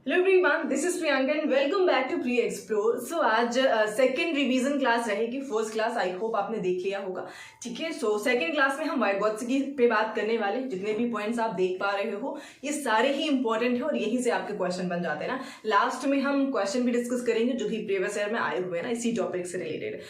Hello everyone, this is Priyanka and welcome back to pre explore. सो आज second revision class रहेगी। First class I hope आपने देख लिया होगा, ठीक है। सो सेकंड क्लास में हम वाइगोत्स्की पे बात करने वाले। जितने भी पॉइंट्स आप देख पा रहे हो ये सारे ही इंपॉर्टेंट है और यहीं से आपके क्वेश्चन बन जाते हैं ना। लास्ट में हम क्वेश्चन भी डिस्कस करेंगे जो कि प्रीवियस ईयर में आए हुए हैं ना, इसी टॉपिक से रिलेटेड।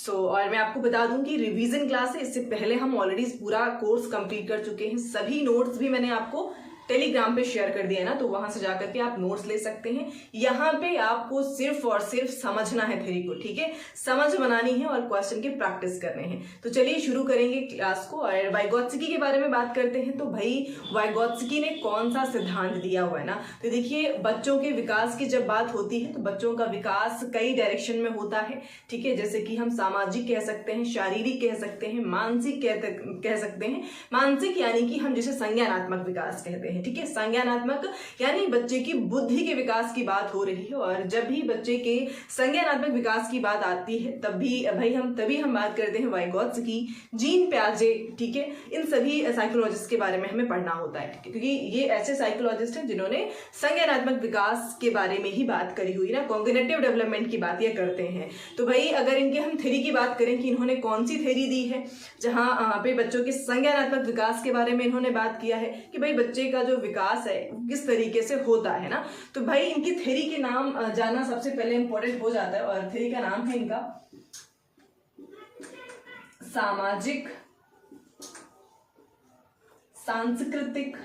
और मैं आपको बता दूं कि रिवीजन क्लास है, इससे पहले हम ऑलरेडी पूरा कोर्स कंप्लीट कर चुके हैं। सभी नोट्स भी मैंने आपको टेलीग्राम पे शेयर कर दिया है ना, तो वहां से जाकर के आप नोट्स ले सकते हैं। यहाँ पे आपको सिर्फ और सिर्फ समझना है थ्योरी को, ठीक है। समझ बनानी है और क्वेश्चन की प्रैक्टिस करने हैं। तो चलिए शुरू करेंगे क्लास को और वाइगोत्स्की के बारे में बात करते हैं। तो भाई वाइगोत्स्की ने कौन सा सिद्धांत दिया हुआ है ना, तो देखिए बच्चों के विकास की जब बात होती है तो बच्चों का विकास कई डायरेक्शन में होता है, ठीक है। जैसे कि हम सामाजिक कह सकते हैं, शारीरिक कह सकते हैं, मानसिक कह सकते हैं। मानसिक यानी कि हम जिसे संज्ञानात्मक विकास कहते हैं, ठीक है। संज्ञानात्मक यानी बच्चे की बुद्धि के विकास की बात हो रही है। और जब भी बच्चे के संज्ञानात्मक विकास की बात आती है तभी हम बात करते हैं वाइगोत्स्की, जीन पियाजे, ठीक है। इन सभी साइकोलॉजिस्ट के बारे में हमें पढ़ना होता है, क्योंकि ये ऐसे साइकोलॉजिस्ट हैं जिन्होंने संज्ञानात्मक विकास के बारे में ही बात करी हुई ना, कॉग्निटिव डेवलपमेंट की बात ये करते हैं। तो भाई अगर इनके हम थ्योरी की बात करें कि इन्होंने कौन सी थ्योरी दी है जहां पे बच्चों के संज्ञानात्मक विकास के बारे में इन्होंने बात किया है कि भाई बच्चे का जो विकास है किस तरीके से होता है ना। तो भाई इनकी थ्योरी के नाम जानना सबसे पहले इंपॉर्टेंट हो जाता है और थ्योरी का नाम है इनका सामाजिक सांस्कृतिक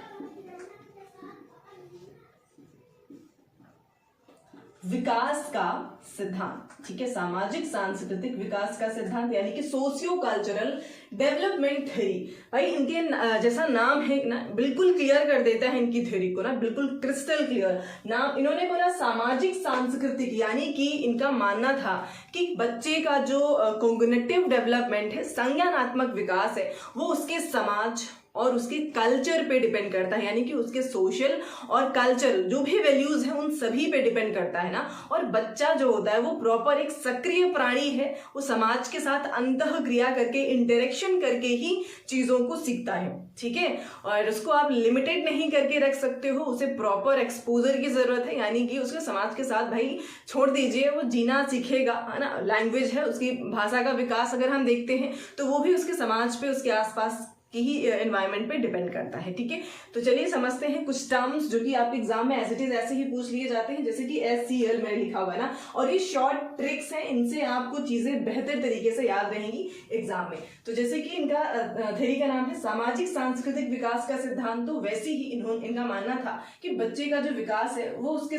विकास का सिद्धांत, ठीक है। सामाजिक सांस्कृतिक विकास का सिद्धांत यानी कि सोशियो कल्चरल डेवलपमेंट थ्योरी। भाई इनके जैसा नाम है ना, बिल्कुल क्लियर कर देता है इनकी थ्योरी को ना, बिल्कुल क्रिस्टल क्लियर नाम। इन्होंने बोला सामाजिक सांस्कृतिक, यानी कि इनका मानना था कि बच्चे का जो कॉग्निटिव डेवलपमेंट है, संज्ञानात्मक विकास है, वो उसके समाज और उसके कल्चर पे डिपेंड करता है, यानी कि उसके सोशल और कल्चर जो भी वैल्यूज हैं उन सभी पे डिपेंड करता है ना। और बच्चा जो होता है वो प्रॉपर एक सक्रिय प्राणी है, वो समाज के साथ अंतः क्रिया करके, इंटरेक्शन करके ही चीजों को सीखता है, ठीक है। और उसको आप लिमिटेड नहीं करके रख सकते हो, उसे प्रॉपर एक्सपोजर की जरूरत है, यानी कि उसके समाज के साथ भाई छोड़ दीजिए, वो जीना सीखेगा, है ना। लैंग्वेज है, उसकी भाषा का विकास अगर हम देखते हैं तो वो भी उसके समाज पे, उसके आसपास की ही एनवायरनमेंट पे डिपेंड करता है, ठीक है। तो चलिए समझते हैं कुछ टर्म्स जो कि आपके एग्जाम में एज इट इज ऐसे ही पूछ लिए जाते हैं, जैसे कि SCL मैंने लिखा हुआ है ना, और ये शॉर्ट ट्रिक्स हैं, इनसे आपको चीजें बेहतर तरीके से याद रहेंगी एग्जाम में। तो जैसे कि इनका थ्योरी का नाम है सामाजिक सांस्कृतिक विकास का सिद्धांत, तो वैसे ही इनका मानना था कि बच्चे का जो विकास है वो उसके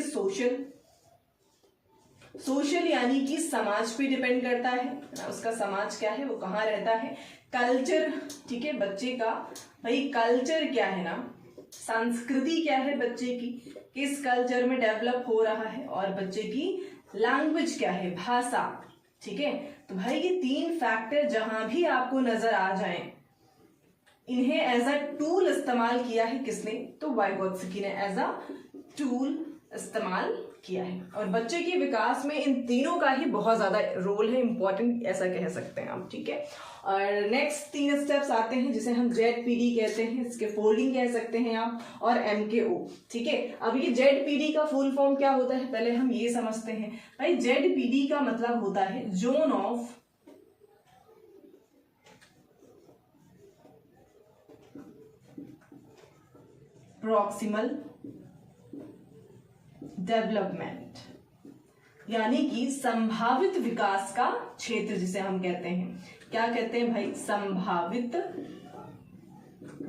सोशल यानी कि समाज पे डिपेंड करता है ना, उसका समाज क्या है, वो कहाँ रहता है। कल्चर, ठीक है, बच्चे का भाई कल्चर क्या है ना, संस्कृति क्या है बच्चे की, किस कल्चर में डेवलप हो रहा है, और बच्चे की लैंग्वेज क्या है, भाषा, ठीक है। तो भाई ये 3 फैक्टर जहां भी आपको नजर आ जाएं, इन्हें एज अ टूल इस्तेमाल किया है किसने, तो वाइगोत्स्की ने एज अ टूल इस्तेमाल किया है। और बच्चे के विकास में इन तीनों का ही बहुत ज्यादा रोल है, इंपॉर्टेंट ऐसा कह सकते हैं आप, ठीक है। और नेक्स्ट 3 स्टेप्स आते हैं जिसे हम ZPD कहते हैं, इसके फोल्डिंग कह सकते हैं आप, और MKO, ठीक है। अब ये ZPD का फुल फॉर्म क्या होता है पहले हम ये समझते हैं। भाई ZPD का मतलब होता है जोन ऑफ प्रॉक्सिमल डेवलपमेंट, यानी कि संभावित विकास का क्षेत्र जिसे हम कहते हैं। क्या कहते हैं भाई, संभावित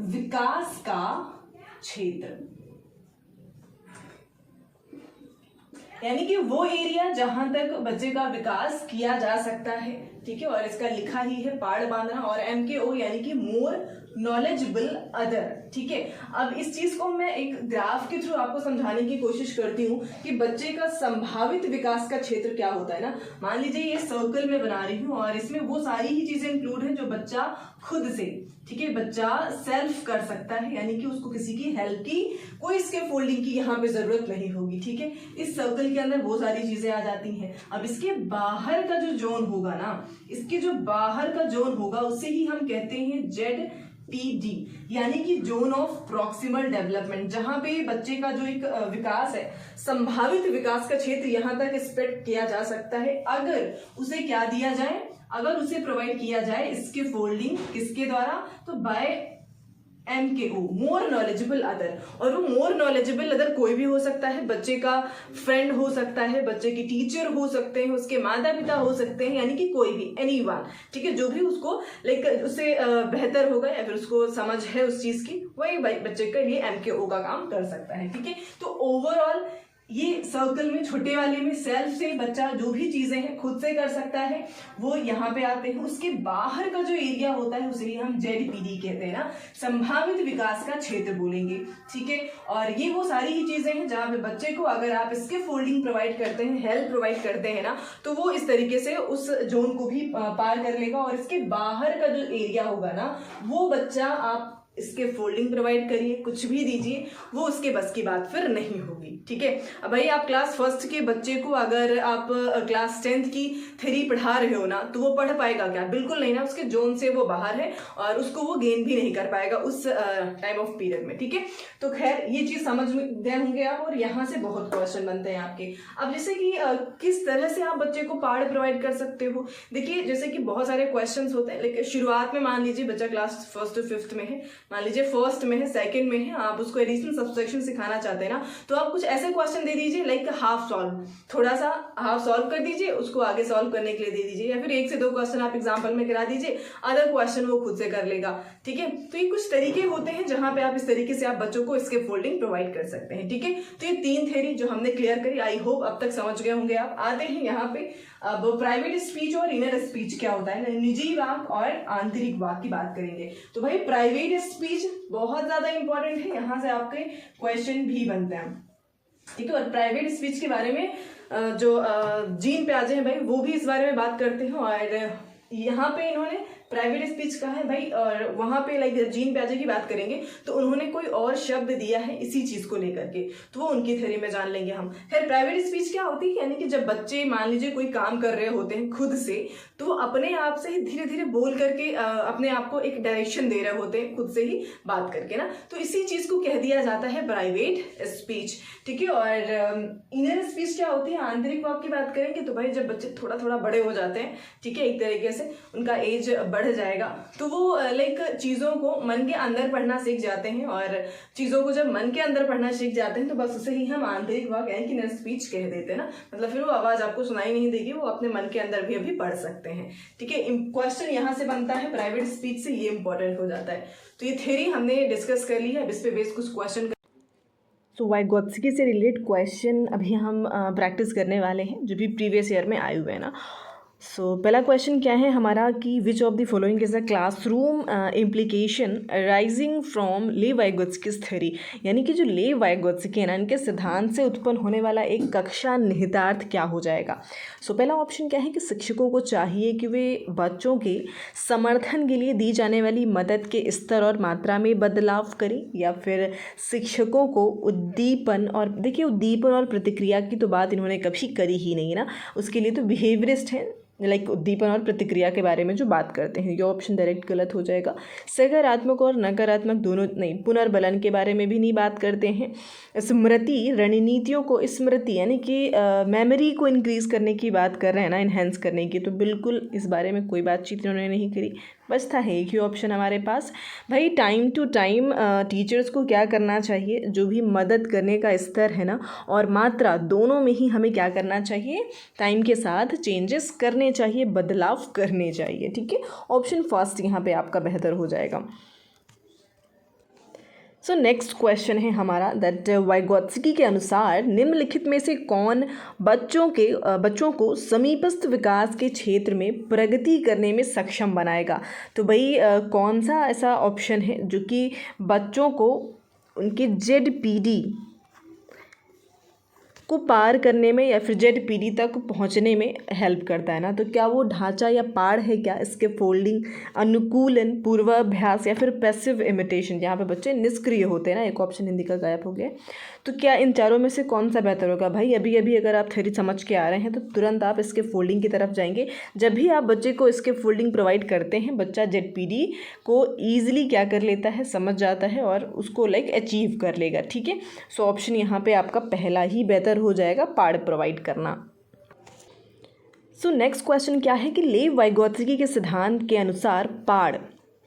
विकास का क्षेत्र, यानी कि वो एरिया जहां तक बच्चे का विकास किया जा सकता है, ठीक है। और इसका लिखा ही है पाड़ बांधना। और MKO यानी कि मोर नॉलेजेबल अदर, ठीक है। अब इस चीज को मैं एक ग्राफ के थ्रू आपको समझाने की कोशिश करती हूँ कि बच्चे का संभावित विकास का क्षेत्र क्या होता है ना। मान लीजिए ये सर्कल में बना रही हूँ और इसमें वो सारी ही चीजें इंक्लूड हैं जो बच्चा खुद से, ठीक है, बच्चा सेल्फ कर सकता है, यानी कि उसको किसी की हेल्प की, कोई इसके फोल्डिंग की यहाँ पे जरूरत नहीं होगी, ठीक है। इस सर्कल के अंदर वो सारी चीजें आ जाती हैं। अब इसके बाहर का जो जोन होगा ना, इसके जो बाहर का जोन होगा उसे ही हम कहते हैं PD यानी कि जोन ऑफ प्रॉक्सिमल डेवलपमेंट, जहां पे बच्चे का जो एक विकास है, संभावित विकास का क्षेत्र यहाँ तक स्प्रेड किया जा सकता है अगर उसे क्या दिया जाए, अगर उसे प्रोवाइड किया जाए इसके फोल्डिंग किसके द्वारा, तो by MKO, more knowledgeable other. और वो मोर नॉलेजेबल अदर कोई भी हो सकता है, बच्चे का फ्रेंड हो सकता है, बच्चे की टीचर हो सकते हैं, उसके माता पिता हो सकते हैं, यानी कि कोई भी एनीवन, ठीक है, जो भी उसको लाइक उससे बेहतर होगा या फिर उसको समझ है उस चीज की, वही बच्चे के लिए MKO का काम कर सकता है, ठीक है। तो ओवरऑल ये सर्कल में छोटे वाले में सेल्फ से बच्चा जो भी चीजें हैं खुद से कर सकता है, वो यहाँ पे आते हैं। उसके बाहर का जो एरिया होता है उसे हम ZPD कहते हैं ना, संभावित विकास का क्षेत्र बोलेंगे, ठीक है। और ये वो सारी ही चीजें हैं जहाँ पे बच्चे को अगर आप इसके फोल्डिंग प्रोवाइड करते हैं, हेल्प प्रोवाइड करते हैं ना, तो वो इस तरीके से उस जोन को भी पार कर लेगा। और इसके बाहर का जो एरिया होगा ना, वो बच्चा आप इसके फोल्डिंग प्रोवाइड करिए, कुछ भी दीजिए, वो उसके बस की बात फिर नहीं होगी, ठीक है। अब भाई आप क्लास फर्स्ट के बच्चे को अगर आप क्लास 10th की थ्योरी पढ़ा रहे हो ना, तो वो पढ़ पाएगा क्या? बिल्कुल नहीं ना, उसके जोन से वो बाहर है और उसको वो गेन भी नहीं कर पाएगा उस टाइम ऑफ पीरियड में, ठीक है। तो खैर ये चीज समझ में गए होंगे आप, और यहाँ से बहुत क्वेश्चन बनते हैं आपके। अब जैसे कि किस तरह से आप बच्चे को पार्ट प्रोवाइड कर सकते हो, देखिए जैसे कि बहुत सारे क्वेश्चन होते हैं, लेकिन शुरुआत में मान लीजिए बच्चा क्लास 1 to 5th में है, मान लीजिए 1st में है, 2nd में है, आप उसको एडिशन सब्सट्रैक्शन सिखाना चाहते हैं ना, तो आप कुछ ऐसे क्वेश्चन दे दीजिए लाइक हाफ सॉल्व, थोड़ा सा हाफ सॉल्व कर दीजिए, उसको आगे सॉल्व करने के लिए दे दीजिए, या फिर 1 से 2 क्वेश्चन आप एग्जाम्पल में करा दीजिए, अदर क्वेश्चन वो खुद से कर लेगा, ठीक है। तो ये कुछ तरीके होते हैं जहां पे आप इस तरीके से आप बच्चों को इसके फोल्डिंग प्रोवाइड कर सकते हैं, ठीक है। तो ये 3 थ्योरी जो हमने क्लियर करी, आई होप अब तक समझ गए होंगे आप। आते हैं यहाँ पे अब प्राइवेट स्पीच और इनर स्पीच क्या होता है, निजी वाक और आंतरिक वाक की बात करेंगे। तो भाई प्राइवेट स्पीच बहुत ज्यादा इंपॉर्टेंट है, यहाँ से आपके क्वेश्चन भी बनते हैं, ठीक है। और प्राइवेट स्पीच के बारे में जो जीन प्याजे हैं भाई, वो भी इस बारे में बात करते हैं। और यहाँ पे इन्होंने प्राइवेट स्पीच कहा है भाई, और वहां पे लाइक जीन प्याजे की बात करेंगे तो उन्होंने कोई और शब्द दिया है इसी चीज को लेकर के, तो वो उनकी थ्योरी में जान लेंगे हम। खैर प्राइवेट स्पीच क्या होती है, यानी कि जब बच्चे मान लीजिए कोई काम कर रहे होते हैं खुद से, तो वो अपने आप से ही धीरे धीरे बोल करके अपने आप को एक डायरेक्शन दे रहे होते हैं खुद से ही बात करके ना, तो इसी चीज को कह दिया जाता है प्राइवेट स्पीच, ठीक है। और इनर स्पीच क्या होती है, आंतरिक वाक की बात करेंगे तो भाई जब बच्चे थोड़ा थोड़ा बड़े हो जाते हैं, ठीक है, एक तरीके से उनका एज बढ़ जाएगा, तो वो लाइक चीजों को मन के अंदर पढ़ना सीख जाते हैं, और चीजों को जब मन के अंदर पढ़ना सीख जाते हैं तो बस उसे ही हम आंतरिक वाक यानी कि इनर स्पीच कह देते हैं ना, मतलब फिर वो आवाज आपको सुनाई नहीं देगी, वो अपने मन के अंदर भी अभी पढ़ सकते हैं, ठीक है। क्वेश्चन यहाँ से बनता है प्राइवेट स्पीच से, ये इंपॉर्टेंट हो जाता है। तो ये थ्योरी हमने डिस्कस कर ली है, अब इस पे बेस कुछ क्वेश्चन। तो वाइगोत्स्की से रिलेटेड क्वेश्चन अभी हम प्रैक्टिस करने वाले हैं जो भी प्रीवियस ईयर में आए हुए हैं ना। सो पहला क्वेश्चन क्या है हमारा कि which of the following is a classroom implication rising from ले वाइगोत्स्कीज थ्योरी, यानी कि जो ले वाइगोत्स्की है ना, इनके सिद्धांत से उत्पन्न होने वाला एक कक्षा निहितार्थ क्या हो जाएगा। सो पहला ऑप्शन क्या है कि शिक्षकों को चाहिए कि वे बच्चों के समर्थन के लिए दी जाने वाली मदद के स्तर और मात्रा में बदलाव करें, या फिर शिक्षकों को उद्दीपन, और देखिए उद्दीपन और प्रतिक्रिया की तो बात इन्होंने कभी करी ही नहीं ना, उसके लिए तो बिहेवियरिस्ट है, लाइक उद्दीपन और प्रतिक्रिया के बारे में जो बात करते हैं, ये ऑप्शन डायरेक्ट गलत हो जाएगा। सकारात्मक और नकारात्मक दोनों नहीं, पुनर्बलन के बारे में भी नहीं बात करते हैं। स्मृति रणनीतियों को, स्मृति यानी कि मेमोरी को इंक्रीज करने की बात कर रहे हैं ना, इन्हेंस करने की, तो बिल्कुल इस बारे में कोई बातचीत इन्होंने नहीं करी। बस था एक ही ऑप्शन हमारे पास भाई, टाइम टू टाइम टीचर्स को क्या करना चाहिए, जो भी मदद करने का स्तर है ना और मात्रा, दोनों में ही हमें क्या करना चाहिए, टाइम के साथ चेंजेस करने चाहिए, बदलाव करने चाहिए, ठीक है। ऑप्शन फर्स्ट यहाँ पे आपका बेहतर हो जाएगा। सो नेक्स्ट क्वेश्चन है हमारा दैट वाइगोत्स्की के अनुसार निम्नलिखित में से कौन बच्चों को समीपस्थ विकास के क्षेत्र में प्रगति करने में सक्षम बनाएगा। तो भाई कौन सा ऐसा ऑप्शन है जो कि बच्चों को उनके ZPD को पार करने में या फिर ZPD तक पहुंचने में हेल्प करता है ना। तो क्या वो ढांचा या पाड़ है क्या? इसके फोल्डिंग, अनुकूलन, पूर्वाभ्यास या फिर पैसिव इमिटेशन, जहाँ पे बच्चे निष्क्रिय होते हैं ना। एक ऑप्शन हिंदी का गायब हो गया। तो क्या इन चारों में से कौन सा बेहतर होगा? भाई अभी अभी अगर आप थ्योरी समझ के आ रहे हैं तो तुरंत आप इसके फोल्डिंग की तरफ जाएंगे। जब भी आप बच्चे को इसके फोल्डिंग प्रोवाइड करते हैं, बच्चा ZPD को ईजिली क्या कर लेता है, समझ जाता है और उसको लाइक अचीव कर लेगा। ठीक है, सो ऑप्शन यहाँ पे आपका पहला ही बेहतर हो जाएगा, पाड़ प्रोवाइड करना। सो नेक्स्ट क्वेश्चन क्या है कि लेव वाइगोत्स्की के सिद्धांत के अनुसार पाड़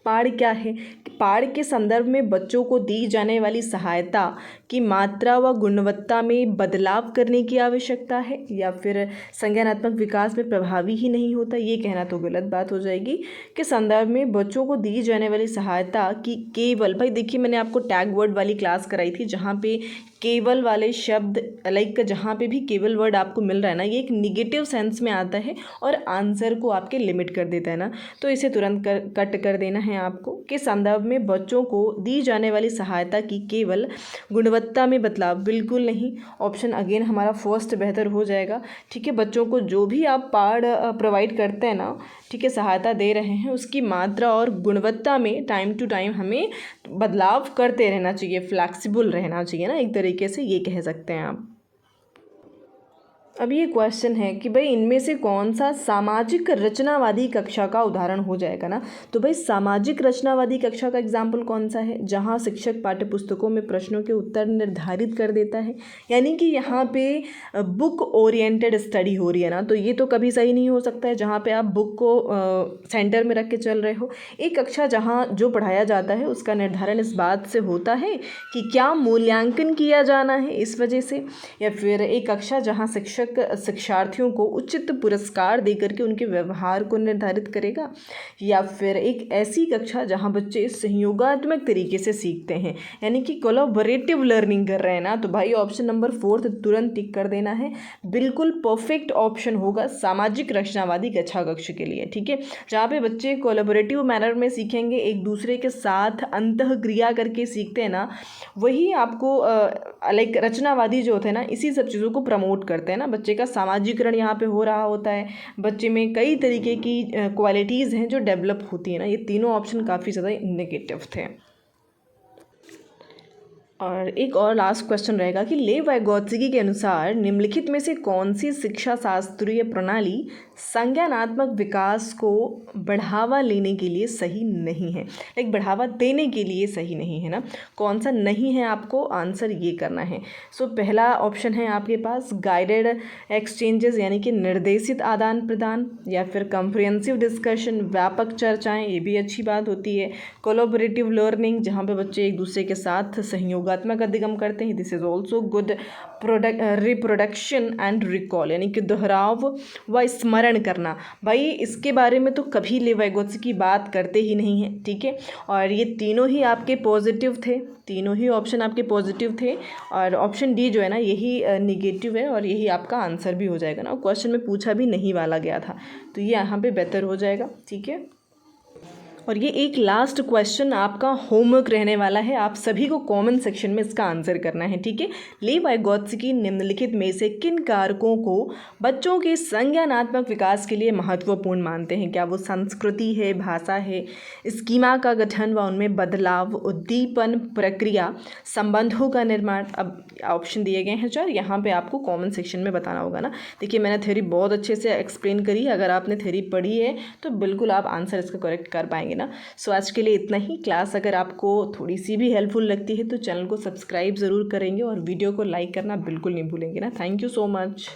क्या है? पाड़ के संदर्भ में बच्चों को दी जाने वाली सहायता की मात्रा व गुणवत्ता में बदलाव करने की आवश्यकता है या फिर संज्ञानात्मक विकास में प्रभावी ही नहीं होता। ये कहना तो गलत बात हो जाएगी कि संदर्भ में बच्चों को दी जाने वाली सहायता की केवल, भाई देखिए मैंने आपको टैग वर्ड वाली क्लास कराई थी जहाँ पे केवल वाले शब्द लाइक जहाँ पे भी केवल वर्ड आपको मिल रहा है ना, ये एक निगेटिव सेंस में आता है और आंसर को आपके लिमिट कर देता है ना। तो इसे तुरंत कट कर देना है आपको कि संदर्भ में बच्चों को दी जाने वाली सहायता की केवल गुणवत्ता में बदलाव, बिल्कुल नहीं। ऑप्शन अगेन हमारा फर्स्ट बेहतर हो जाएगा। ठीक है, बच्चों को जो भी आप पार्ट प्रोवाइड करते हैं ना, ठीक है, सहायता दे रहे हैं, उसकी मात्रा और गुणवत्ता में टाइम टू टाइम हमें बदलाव करते रहना चाहिए, फ्लैक्सिबल रहना चाहिए ना, एक तरीके से ये कह सकते हैं आप। अब ये क्वेश्चन है कि भाई इनमें से कौन सा सामाजिक रचनावादी कक्षा का उदाहरण हो जाएगा ना। तो भाई सामाजिक रचनावादी कक्षा का एग्जाम्पल कौन सा है? जहाँ शिक्षक पाठ्यपुस्तकों में प्रश्नों के उत्तर निर्धारित कर देता है, यानी कि यहाँ पे बुक ओरिएंटेड स्टडी हो रही है ना। तो ये तो कभी सही नहीं हो सकता है जहाँ पे आप बुक को सेंटर में रख के चल रहे हो। एक कक्षा जहाँ जो पढ़ाया जाता है उसका निर्धारण इस बात से होता है कि क्या मूल्यांकन किया जाना है इस वजह से, या फिर एक कक्षा जहाँ शिक्षक शिक्षार्थियों को उचित पुरस्कार देकर के उनके व्यवहार को निर्धारित करेगा, या फिर एक ऐसी कक्षा जहां बच्चे सहयोगात्मक तरीके से सीखते हैं, यानी कि कोलैबोरेटिव लर्निंग कर रहे हैं ना। तो भाई ऑप्शन नंबर 4 तुरंत टिक कर देना है, बिल्कुल परफेक्ट ऑप्शन होगा सामाजिक रचनावादी कक्षा कक्ष के लिए। ठीक है, जहाँ पे बच्चे कोलैबोरेटिव मैनर में सीखेंगे, एक दूसरे के साथ अंतःक्रिया करके सीखते हैं ना, वही आपको लाइक रचनावादी जो होते हैं ना, इसी सब चीज़ों को प्रमोट करते हैं ना। बच्चे का सामाजिकरण यहाँ पे हो रहा होता है, बच्चे में कई तरीके की क्वालिटीज़ हैं जो डेवलप होती है ना। ये तीनों ऑप्शन काफ़ी ज़्यादा नेगेटिव थे। और एक और लास्ट क्वेश्चन रहेगा कि लेव वाइगोत्स्की के अनुसार निम्नलिखित में से कौन सी शिक्षा शास्त्रीय प्रणाली संज्ञानात्मक विकास को बढ़ावा लेने के लिए सही नहीं है, लाइक बढ़ावा देने के लिए सही नहीं है ना। कौन सा नहीं है, आपको आंसर ये करना है। सो पहला ऑप्शन है आपके पास गाइडेड एक्सचेंजेस, यानी कि निर्देशित आदान प्रदान, या फिर कम्प्रिहेंसिव डिस्कशन, व्यापक चर्चाएँ, ये भी अच्छी बात होती है। कोलैबोरेटिव लर्निंग, जहाँ पे बच्चे एक दूसरे के साथ सहयोगात्मक अधिगम करते हैं, this is also good. Reproduction and recall, यानी कि दोहराव व स्मरण करना, भाई इसके बारे में तो कभी लेव वाइगोत्स्की की बात करते ही नहीं है। ठीक है, और ये तीनों ही आपके पॉजिटिव थे, तीनों ही ऑप्शन आपके पॉजिटिव थे, और ऑप्शन डी जो है ना यही निगेटिव है, और यही आपका आंसर भी हो जाएगा ना। क्वेश्चन में पूछा भी नहीं वाला गया था, तो ये यहाँ पे बेहतर हो जाएगा। ठीक है, और ये एक लास्ट क्वेश्चन आपका होमवर्क रहने वाला है, आप सभी को कमेंट सेक्शन में इसका आंसर करना है। ठीक है, लेव वाइगोत्स्की निम्नलिखित में से किन कारकों को बच्चों के संज्ञानात्मक विकास के लिए महत्वपूर्ण मानते हैं? क्या वो संस्कृति है, भाषा है, स्कीमा का गठन व उनमें बदलाव, उद्दीपन प्रक्रिया, संबंधों का निर्माण? अब ऑप्शन दिए गए हैं 4, यहाँ पे आपको कमेंट सेक्शन में बताना होगा ना। देखिए मैंने थ्योरी बहुत अच्छे से एक्सप्लेन करी, अगर आपने थ्योरी पढ़ी है तो बिल्कुल आप आंसर इसका करेक्ट कर पाएंगे ना। सो आज के लिए इतना ही। क्लास अगर आपको थोड़ी सी भी हेल्पफुल लगती है तो चैनल को सब्सक्राइब ज़रूर करेंगे और वीडियो को लाइक करना बिल्कुल नहीं भूलेंगे ना। Thank you so much.